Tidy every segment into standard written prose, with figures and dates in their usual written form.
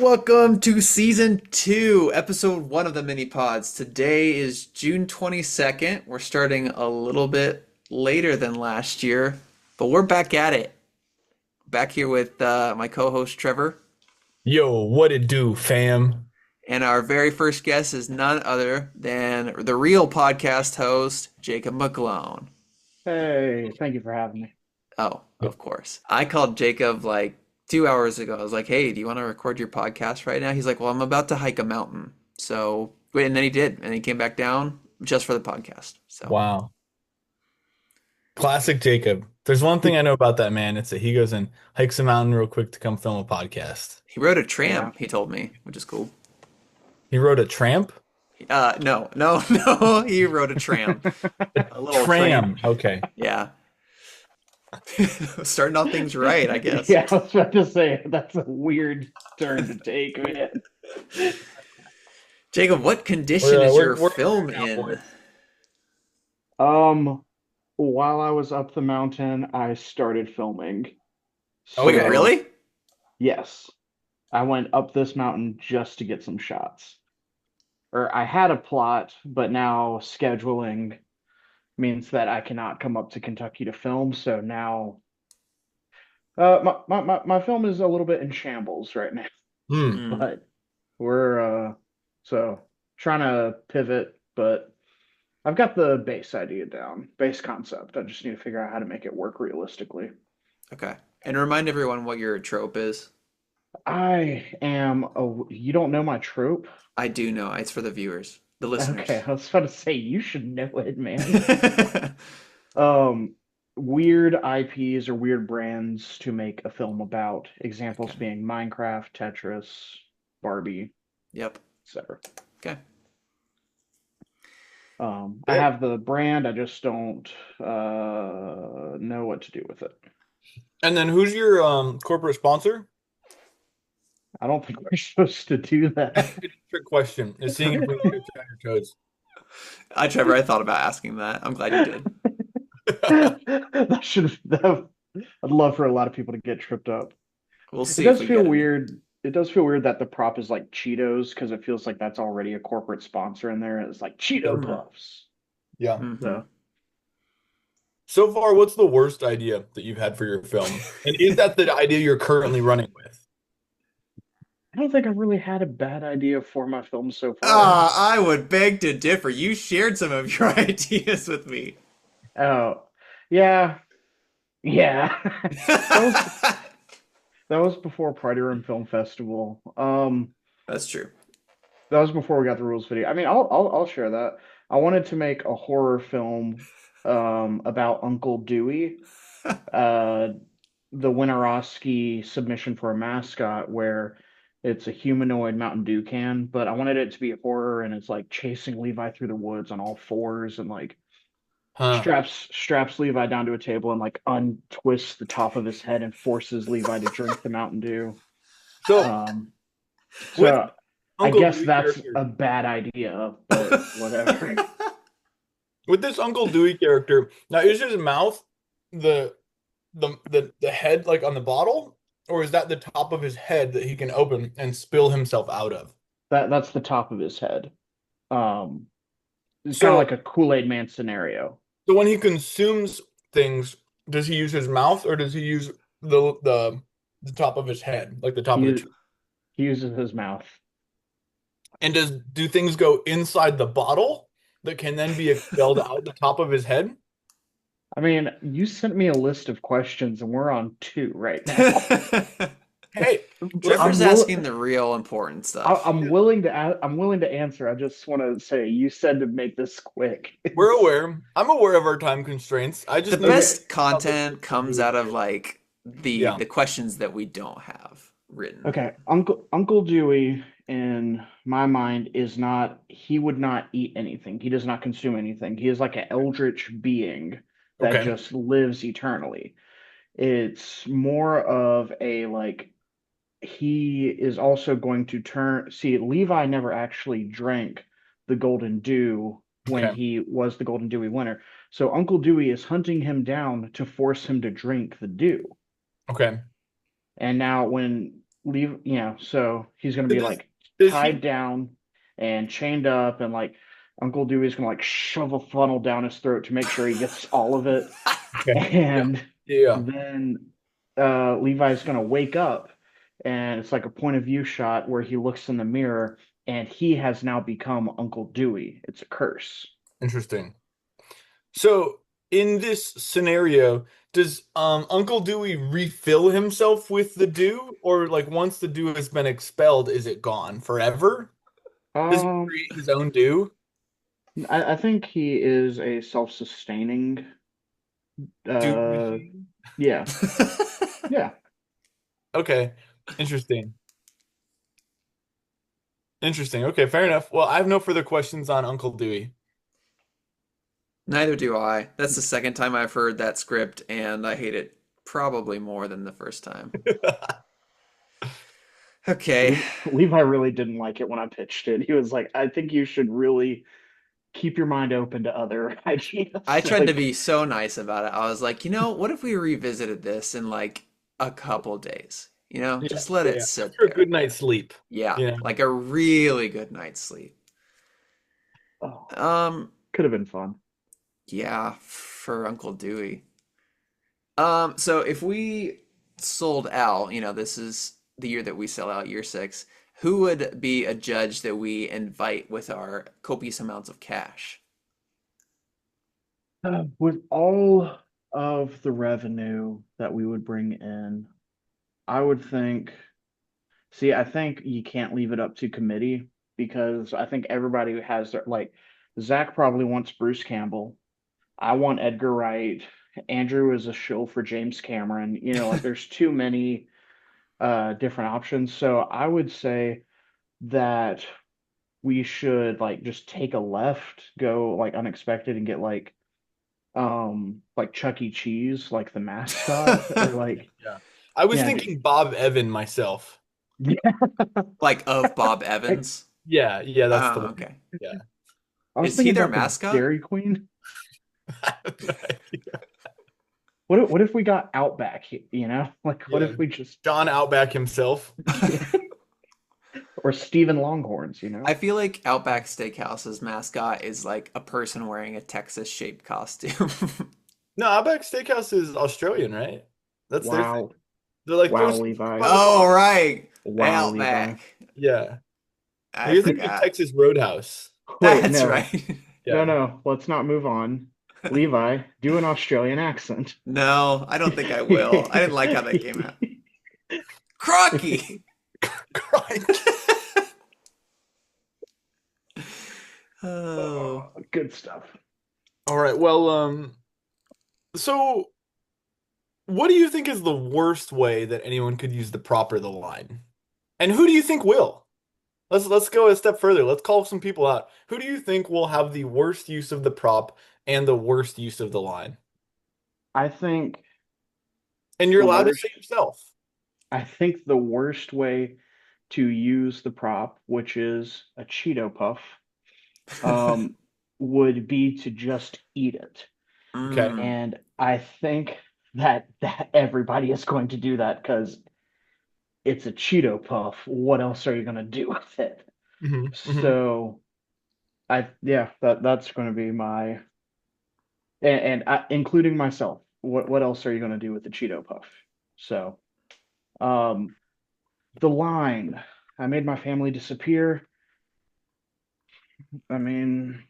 Welcome to season 2, episode 1 of the MiniPods. Today is June 22nd. We're starting a little bit later than last year, but we're back at it. Back here with my co-host Trevor, Yo, what it do, fam? and our very first guest is none other than the real podcast host, Jacob McClone. Hey, thank you for having me. Oh, of course. I called Jacob like 2 hours ago. I was like, "Hey, do you want to record your podcast right now?" He's like, "Well, I'm about to hike a mountain." So, wait, and then he did, and he came back down just for the podcast. So, Wow. Classic Jacob. There's one thing I know about that man. It's that he goes and hikes a mountain real quick to come film a podcast. he rode a Yeah. tram, he told me, which is cool. He rode a tramp? No, no, no, he rode a tram, a little Tram. train. Okay. Yeah. Starting off things right, I guess. Yeah, I was about to say that's a weird turn to take, man. Jacob, what condition is your We're film here now, boys. in? Um, while I was up the mountain, I started filming. Wait, Okay. So, really? yes, I went up this mountain just to get some shots. Or I had a plot, but now scheduling means that I cannot come up to Kentucky to film. So now, my film is a little bit in shambles right now. Hmm. Hmm. But we're so trying to pivot, but I've got the base idea down, base concept. I just need to figure out how to make it work realistically. Okay. And remind everyone what your trope is. You don't know my trope? I do know. It's for the viewers, the listeners. Okay, I was about to say you should know it, man. Um, Weird IPs or weird brands to make a film about. Examples Okay. being Minecraft, Tetris, Barbie, Yep. etc. Okay. I Yeah. have the brand, I just don't know what to do with it. And then who's your corporate sponsor? I don't think we're supposed to do that. It's a trick question. It's seeing if we can get you on your toes. Trevor, I thought about asking that. I'm glad you did. That should that, I'd love for a lot of people to get tripped up. We'll It see if does we feel get any. weird. It does feel weird that the prop is like Cheetos because it feels like that's already a corporate sponsor in there. It's like Cheeto Yep. Hmm. Puffs. Yeah. Hmm. So So far, what's the worst idea that you've had for your film? And is that the idea you're currently running with? I don't think I've really had a bad idea for my film so far. I would beg to differ. You shared some of your ideas with me. Oh, yeah, yeah. That was that was before Party Room Film Festival. That's true. That was before we got the rules video. I mean, I'll share that. I wanted to make a horror film about Uncle Dewey, uh the Winarowski submission for a mascot where it's a humanoid Mountain Dew can, but I wanted it to be a horror and it's like chasing Levi through the woods on all fours and like Huh. straps Levi down to a table and like untwists the top of his head and forces Levi to drink the Mountain Dew. So Um, with so I Uncle guess Dewey that's character, a bad idea, but whatever. with this Uncle Dewey character, now is his mouth the the head like on the bottle, or is that the top of his head that he can open and spill himself out of? That's the top of his head. Um, it's kind of So like a Kool-Aid Man scenario. so when he consumes things, does he use his mouth or does he use the top of his head, like the top of the He tube? he uses his mouth. And do things go inside the bottle that can then be expelled out the top of his head? I mean, you sent me a list of questions and we're on two right now. Hey, I'm Trevor's will asking the real important stuff. I'm willing to answer. I just want to say you said to make this quick. we're aware. I'm aware of our time constraints. I The just need to Okay. best about this content Uncle comes Dewey out of character. like the Yeah. the questions that we don't have written. Okay. Uncle Dewey in my mind is not he would not eat anything. He does not consume anything. He is like an eldritch being that Okay. just lives eternally. It's more of a like he is also going to turn. See, Levi never actually drank the Golden Dew when Okay. he was the Golden Dewey winner. So Uncle Dewey is hunting him down to force him to drink the dew. Okay. And now when leave, so he's gonna So be does like does tied he down and chained up, and like Uncle Dewey's gonna like shove a funnel down his throat to make sure he gets all of it. Okay. Yeah. And Yeah. then Levi's gonna wake up, and it's like a point of view shot where he looks in the mirror, and he has now become Uncle Dewey. It's a curse. Interesting. So in this scenario, does Uncle Dewey refill himself with the dew, or like once the dew has been expelled, is it gone forever? Does he Um, create his own dew? I think he is a self-sustaining. Dew Uh, machine? yeah, yeah. Okay. Interesting. Interesting. Okay, fair enough. Well, I have no further questions on Uncle Dewey. Neither do I. That's the second time I've heard that script, and I hate it probably more than the first time. Okay. Levi really didn't like it when I pitched it. He was like, "I think you should really keep your mind open to other I ideas." tried to Like, be so nice about it. I was like, what if we revisited this in like a couple days? Yeah, Just let yeah, it yeah. sit After a there. good night's sleep, Yeah, you know. like a really good night's sleep. oh, Um, could have been fun. yeah, for Uncle Dewey. So if we sold out, this is the year that we sell out, year six, who would be a judge that we invite with our copious amounts of cash? With all of the revenue that we would bring in, I would think, see, I think you can't leave it up to committee because I think everybody has their, like, Zach probably wants Bruce Campbell. I want Edgar Wright. Andrew is a shill for James Cameron. Like there's too many different options. So I would say that we should like just take a left, go like unexpected and get like Chuck E. Cheese, like the mascot, or like Yeah. I was yeah, thinking Bob Evan myself. yeah. Like of Bob I, Evans? Yeah, yeah, that's the Oh, one. okay. Yeah. I was Is he thinking their about the mascot? Dairy Queen. What if we got Outback, Like what Yeah. if we just John Outback himself. or Stephen Longhorns, I feel like Outback Steakhouse's mascot is like a person wearing a Texas-shaped costume. No, Outback Steakhouse is Australian, right? That's their thing. Wow. They're like throw Wow, some beef Levi. on the Oh, bone. right. Wow, Levi. Outback. Yeah. I You're thinking of forgot. Texas Roadhouse. Wait, That's no. right. No, Yeah. no. Let's not move on. Levi, do an Australian accent. No, I don't think I will. I didn't like how that came out. Crocky! Crikey. Oh. Oh, good stuff. All right. Well, so what do you think is the worst way that anyone could use the prop or the line? And who do you think will? Let's go a step further. Let's call some people out. Who do you think will have the worst use of the prop and the worst use of the line? I think And you're the allowed to worst say yourself. I think the worst way to use the prop, which is a Cheeto puff, um, would be to just eat it. Okay. Mm. And I think that everybody is going to do that because it's a Cheeto puff. What else are you going to do with it? Hmm. So yeah, that's going to be my and including myself. What else are you going to do with the Cheeto puff? So um, the line. I made my family disappear. I mean,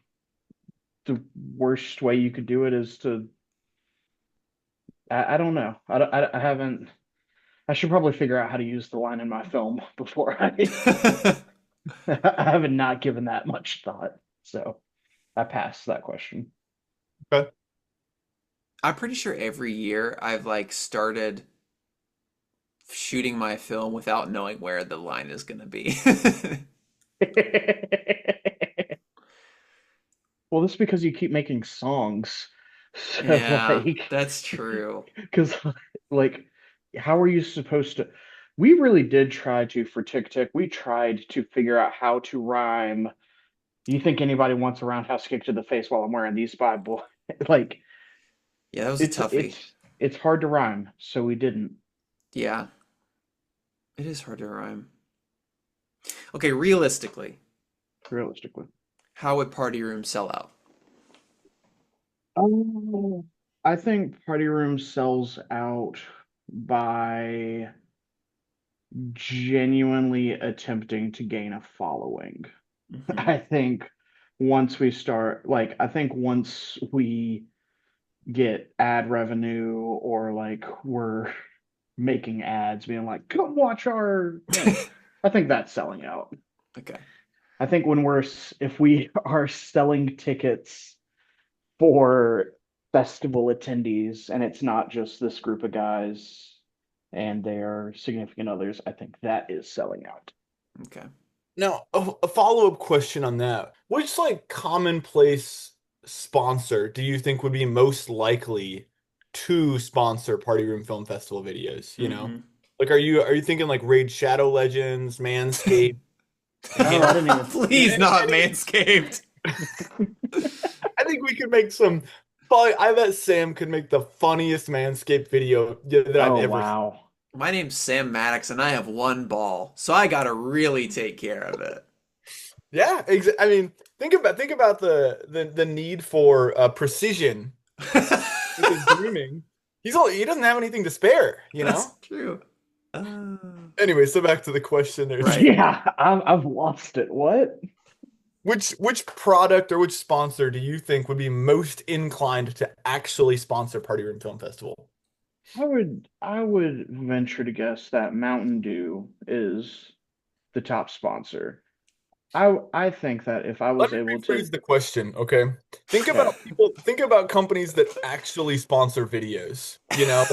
the worst way you could do it is to. I don't know. I haven't. I should probably figure out how to use the line in my film before I. I haven't not given that much thought, so I passed that question. Okay. I'm pretty sure every year I've like started shooting my film without knowing where the line is going to be. Well, this is because you keep making songs. So Yeah, like, that's true. because like, how are you supposed to? We really did try to for Tick Tick. We tried to figure out how to rhyme. Do you think anybody wants a roundhouse kick to the face while I'm wearing these five boy? Like, Yeah, that was a it's toughie. it's it's hard to rhyme, so we didn't. Yeah. It is hard to rhyme. Okay, realistically, realistically. how would Party Room sell out? Oh, I think Party Room sells out by genuinely attempting to gain a following. Hmm. I think I think once we get ad revenue or like we're making ads being like, come watch our thing, I think that's selling out. Okay. I think if we are selling tickets for festival attendees and it's not just this group of guys and their significant others, I think that is selling out. Okay. Now, a follow-up question on that. Which like commonplace sponsor do you think would be most likely to sponsor Party Room Film Festival videos, you know? Hmm. Like are you thinking like Raid Shadow Legends, Manscaped, Oh, I didn't even. Please not Manscaped. I think we could make some probably I bet Sam could make the funniest Manscaped video that I've Oh, ever seen. wow. My name's Sam Maddox and I have one ball, so I gotta really take care of it. Yeah, I mean, think about the need for precision with his grooming. He doesn't have anything to spare, you That's know? true. Uh, Anyway, so back to the question there. right. Yeah, I've lost it. What? Which product or which sponsor do you think would be most inclined to actually sponsor Party Room Film Festival? I would venture to guess that Mountain Dew is the top sponsor. I think that if I Let was me able to. rephrase the question, okay? Okay. Think about companies that actually sponsor videos, you know?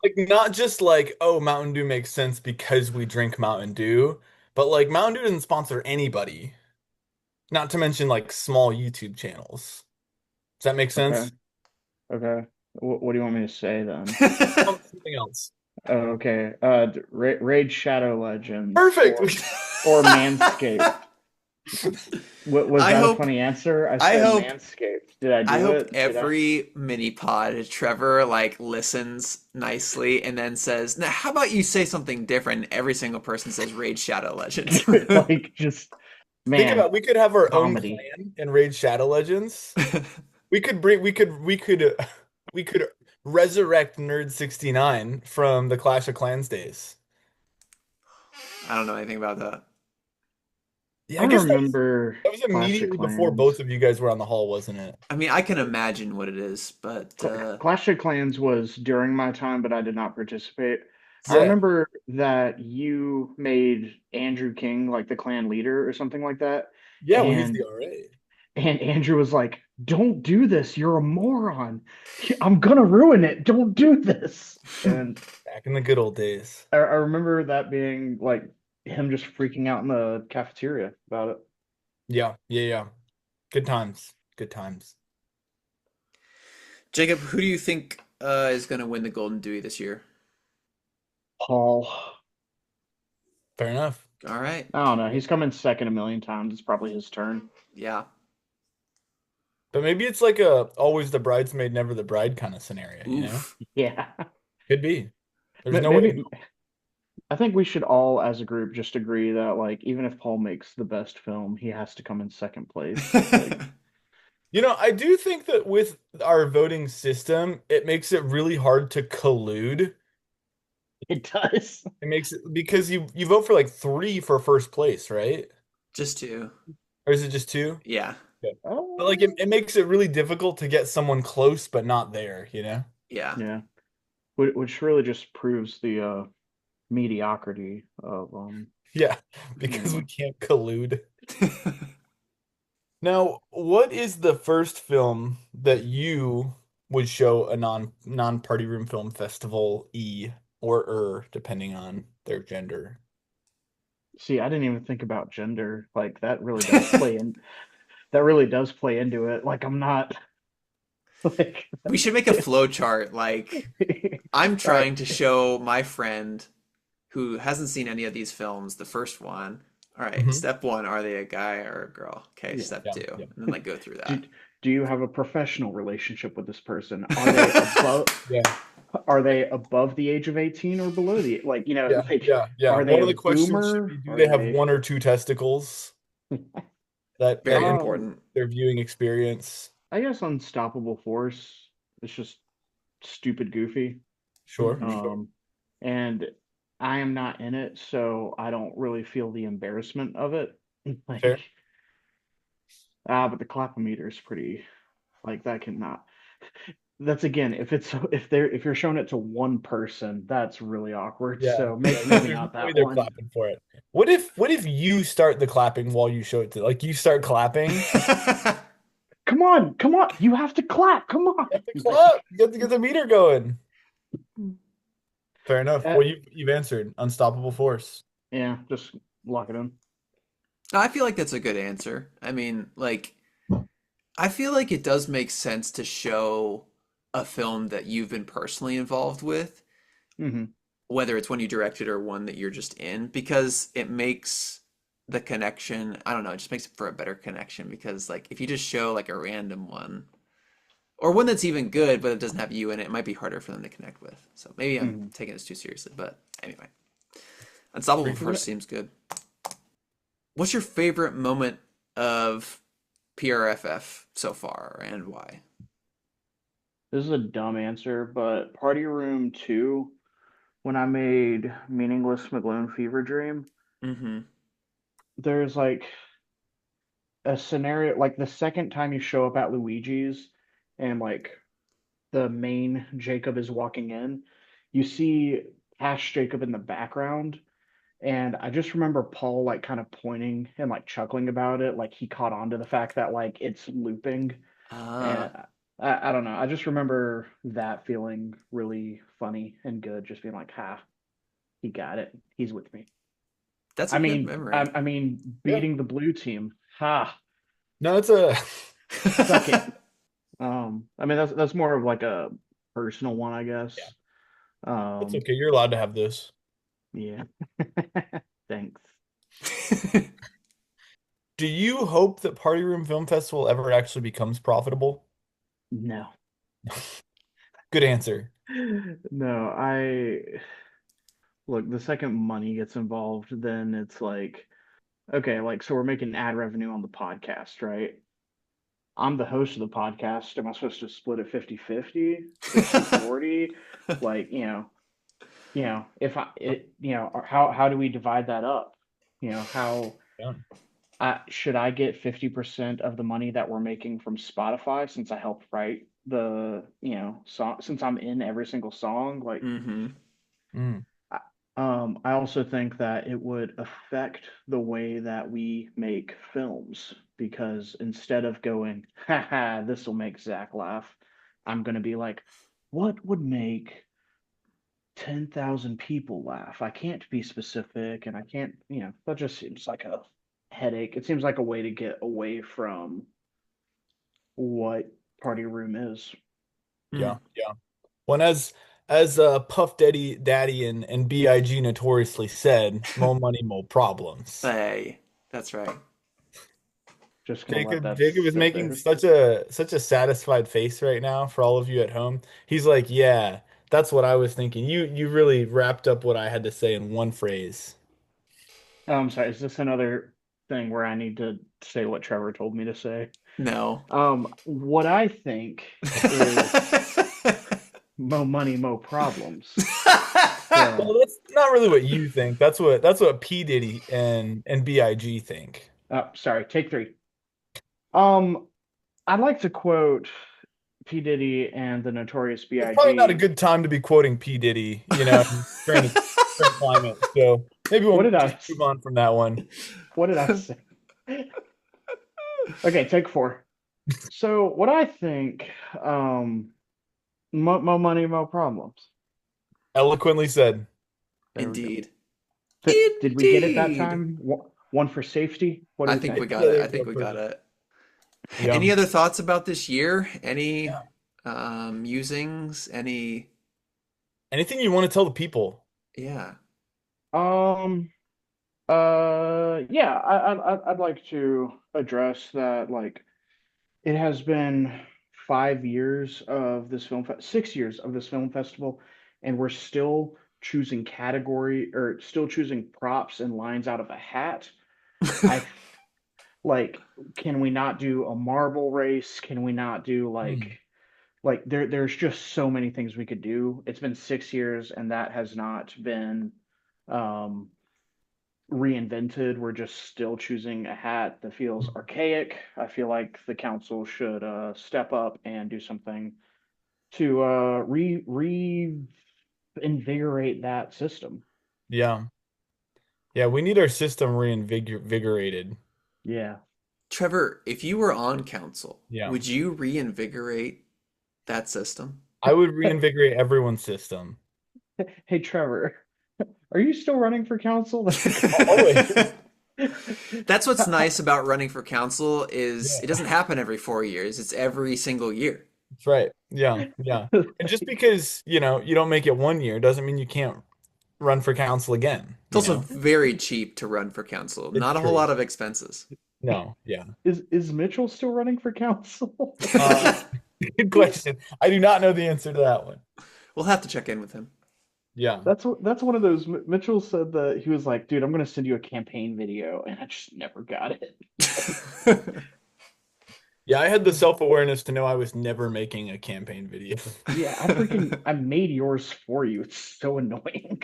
Like not just like, oh, Mountain Dew makes sense because we drink Mountain Dew, but like Mountain Dew doesn't sponsor anybody, not to mention like small YouTube channels. Does that make Okay. sense? Okay. What do you want me to say then? Something else. Okay. Raid Shadow Legends Perfect. or Manscaped. What was I that a hope funny answer? I I said hope Manscaped. Did I I do hope it? Did I? every mini pod Trevor like listens nicely and then says, "Now, how about you say something different?" And every single person says Raid Shadow Legends. Like just Think man, about we could have our own comedy. clan in Raid Shadow Legends. We could resurrect Nerd 69 from the Clash of Clans days. I don't know anything about that. Yeah, I I guess remember that was Clash of immediately before both Clans. of you guys were on the hall, wasn't it? I mean, I can imagine what it is, but Clash of Clans was during my time, but I did not participate. I Yeah. remember that you made Andrew King like the clan leader or something like that, Yeah, well, he's the and RA. Andrew was like, "Don't do this. You're a moron. I'm gonna ruin it. Don't do this." And Back in the good old days. I remember that being like him just freaking out in the cafeteria about it. Yeah, yeah, yeah. Good times. Good times. Jacob, who do you think is going to win the Golden Dewey this year? Paul, Fair enough. All right. I don't know. He's come in second a million times. It's probably his turn. Yeah. But maybe it's like a always the bridesmaid, never the bride kind of scenario, you know? Oof. Yeah. Could be. There's no way to Maybe know. I think we should all, as a group, just agree that like even if Paul makes the best film, he has to come in second place. Like You know, I do think that with our voting system, it makes it really hard to collude. it does. It makes it because you vote for like three for first place, right? Just two. Or is it just two? Yeah. Okay. But like Oh, it makes it really difficult to get someone close but not there, you know? Yeah. yeah. Which really just proves the mediocrity of Yeah, because we cinema. can't collude. Now, what is the first film that you would show a non-party room film festival or depending on their gender? See, I didn't even think about gender. Like that really does play in. That really does play into it. Like I'm not like. We should make a flow chart. Like, I'm All right. trying to show my friend who hasn't seen any of these films the first one. All right, Hmm. step one, are they a guy or a girl? Okay, Yeah. step Yeah, two, yeah, and then like go through Do that. do you have a professional relationship with this person? Are they above yeah. Are they above the age of 18 or below the like, Yeah, like yeah, yeah. are they One a of the questions should boomer? be, do Are they have they one or two testicles? That Very impacts um important. their viewing experience. I guess Unstoppable Force is just stupid goofy. Sure, Hmm. sure. Um and I am not in it, so I don't really feel the embarrassment of it. Like Fair. but the clapometer is pretty like that cannot that's again if you're showing it to one person, that's really awkward. Yeah, So yeah. maybe There's no not way that they're one. clapping for it. What if you start the clapping while you show it to like you start clapping? Come on, you have to clap. Come on. You have to Like, clap. You have to get the meter going. Fair enough. uh, Well, you've answered. Unstoppable force. yeah, just lock it in. I feel like that's a good answer. I mean, like, I feel like it does make sense to show a film that you've been personally involved with, Hmm. whether it's one you directed or one that you're just in, because it makes the connection, I don't know, it just makes it for a better connection because like if you just show like a random one or one that's even good but it doesn't have you in it, it might be harder for them to connect with. So maybe I'm Hmm. taking this too seriously, but anyway. Unstoppable Preaching Force it. seems good. What's your favorite moment of PRFF so far and why? This is a dumb answer, but Party Room 2, when I made Meaningless McGlone Fever Dream, Mm-hmm. there's like a scenario like the second time you show up at Luigi's and like the main Jacob is walking in, you see Ash Jacob in the background. And I just remember Paul like kind of pointing and like chuckling about it, like he caught on to the fact that like it's looping. And Ah, I don't know. I just remember that feeling really funny and good, just being like, "Ha, he got it. He's with me." that's a I good mean, memory. I mean, Yeah. beating the blue team. Ha, No, it's a suck it. I mean that's more of like a personal one, I yeah. guess. It's Um, okay. You're allowed to have this. yeah. Thanks. Do you hope that Party Room Film Festival ever actually becomes profitable? No. Good answer. No, I look, the second money gets involved, then it's like, okay, like, so we're making ad revenue on the podcast, right? I'm the host of the podcast. Am I supposed to split it 50-50, 60-40? Like, if or how do we divide that up? How Yeah. should I get 50% of the money that we're making from Spotify since I helped write the, song, since I'm in every single song? Like, Mm-hmm. Mm. I also think that it would affect the way that we make films because instead of going, haha, this will make Zach laugh, I'm going to be like, what would make 10,000 people laugh? I can't be specific and I can't, that just seems like a headache. It seems like a way to get away from what Party Room is. Yeah, yeah. When as Puff Daddy and Big notoriously said, "More money, more problems." Hey, that's right. Just going to let Jacob that Jacob is sit making there. such a satisfied face right now for all of you at home. He's like, "Yeah, that's what I was thinking. You really wrapped up what I had to say in one phrase." Oh, I'm sorry. Is this another thing where I need to say what Trevor told me to say? No. What I think is mo money, mo problems. Well, So, that's not really what you think. That's what P Diddy and Big think. sorry, take three. Um, I'd like to quote P. Diddy and the Notorious It's probably not a B.I.G. good time to be quoting P Diddy, during the current climate. So maybe What we'll did just I move on from that one. what did I say? Okay, take four. So, what I think, mo money, mo problems. Eloquently said. There we go. Indeed. Did we get it that Indeed. time? One for safety? What do I we think we think? got Yeah, it. there I you go. think we got Perfect. it. Yeah. Any other thoughts about this year? Any Yeah. musings? Any, Anything you want to tell the people? yeah. Um, yeah, I'd like to address that. Like, it has been 5 years of this 6 years of this film festival, and we're still choosing category or still choosing props and lines out of a hat. I like, can we not do a marble race? Can we not do Hmm. there's just so many things we could do. It's been 6 years and that has not been um reinvented. We're just still choosing a hat that feels archaic. I feel like the council should step up and do something to reinvigorate that system. Yeah. Yeah, we need our system reinvigorated. Yeah. Trevor, if you were on council, Yeah. would you reinvigorate that system? I would reinvigorate everyone's system. Hey Trevor, are you still running for council? Always. That's what's nice about running for council is it Yeah, doesn't happen every 4 years. It's every single year. that's right. Yeah, yeah. And just because, you don't make it 1 year doesn't mean you can't run for council again, It's also very cheap to run for council. It's Not a whole true. lot of expenses. No, yeah. Is Mitchell still running for council? Uh, Good question. I do not know the answer to that one. We'll have to check in with him. Yeah. That's one of those. Mitchell said that he was like, "Dude, I'm gonna send you a campaign video," and I just never got it. Yeah, I had the self-awareness to know I was never making a campaign video. Yeah, I made yours for you. It's so annoying.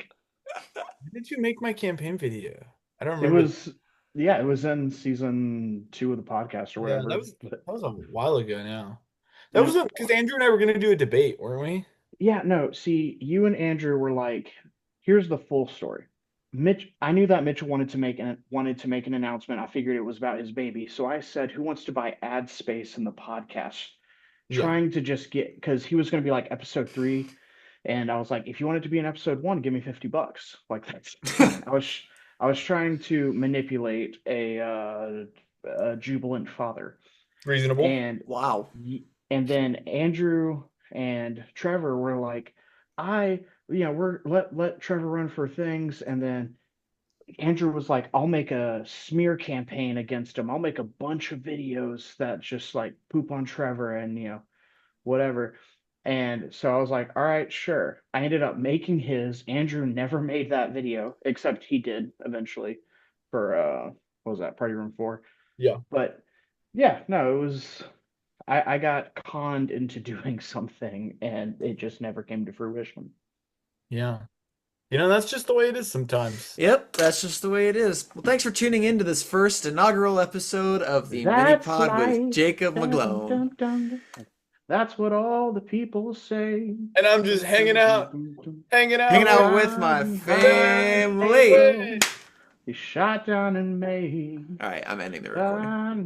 When did you make my campaign video? I don't It remember. was yeah, it was in season 2 of the podcast or Yeah, that whatever. was But that was a while ago now. That was no, because Andrew and I were gonna do a debate, weren't we? yeah, no. See, you and Andrew were like, "Here's the full story." I knew that Mitchell wanted to make an announcement. I figured it was about his baby, so I said, "Who wants to buy ad space in the podcast?" Yeah. Trying to just get because he was going to be like episode 3, and I was like, "If you want it to be in episode 1, give me $50." Like that's fine. I was trying to manipulate a jubilant father, Reasonable. and Wow. and then Andrew and Trevor were like, we're let Trevor run for things, and then Andrew was like, I'll make a smear campaign against him. I'll make a bunch of videos that just like poop on Trevor and whatever. And so I was like, all right, sure. I ended up making his. Andrew never made that video, except he did eventually for what was that, Party Room 4. Yeah. But yeah, no, it was I got conned into doing something and it just never came to fruition. Yeah. That's just the way it is sometimes. Yep, that's just the way it is. Well, thanks for tuning in to this first inaugural episode of the Mini That's Pod with life. Jacob Dun, McGlone. dun, dun. That's what all the people say. And I'm just hanging out Hanging out with my Around family. April, he shot down in May. All right, I'm ending the recording. I know